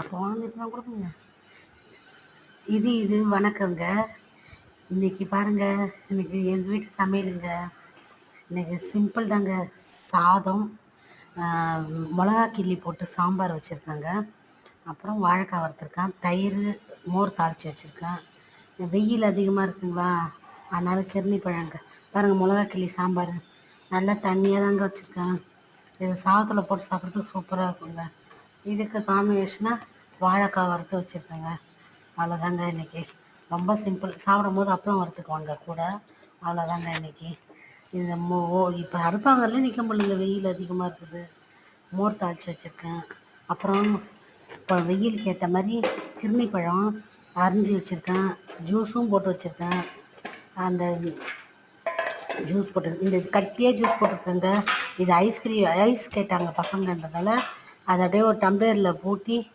போனதுக்குலாம் கொடுப்பீங்க. இது வணக்கங்க. இன்னைக்கு பாருங்க, இன்னைக்கு எங்கள் வீட்டு சமையலுங்க. இன்னைக்கு சிம்பிள் தாங்க. சாதம், மிளகா கிள்ளி போட்டு சாம்பார் வச்சுருக்கேங்க. அப்புறம் வாழைக்காய் வறுத்துருக்கேன், தயிர், மோர் தாளித்து வச்சுருக்கேன். வெயில் அதிகமாக இருக்குங்களா, அதனால் கிர்னி பழங்க. பாருங்கள், மிளகா கிள்ளி சாம்பார் நல்லா தண்ணியாக தாங்க வச்சுருக்கேன். இது சாதத்தில் போட்டு சாப்பிட்றதுக்கு சூப்பராக இருக்குங்க. இதுக்கு காம்பினேஷனாக வாழைக்காய் வறுத்து வச்சுருக்கேங்க. அவ்வளோதாங்க இன்றைக்கி. ரொம்ப சிம்பிள். சாப்பிடும் போது அப்பளம் வறுத்துக்குவாங்க கூட. அவ்வளோதாங்க இன்றைக்கி. இந்த இப்போ அடுப்பாங்கல்ல நிற்க முடியல, வெயில் அதிகமாக இருக்குது. மோர் தாளித்து வச்சுருக்கேன். அப்புறம் இப்போ வெயிலுக்கு ஏற்ற மாதிரி கிர்னி பழம் அரிஞ்சு வச்சுருக்கேன். ஜூஸும் போட்டு வச்சுருக்கேன். அந்த ஜூஸ் போட்டு இந்த கட்டியாக ஜூஸ் போட்டுருக்கேங்க. இது ஐஸ் கேட்டாங்க பசங்கன்றதால அதை அப்படியே ஒரு டம்ளரில் ஊற்றி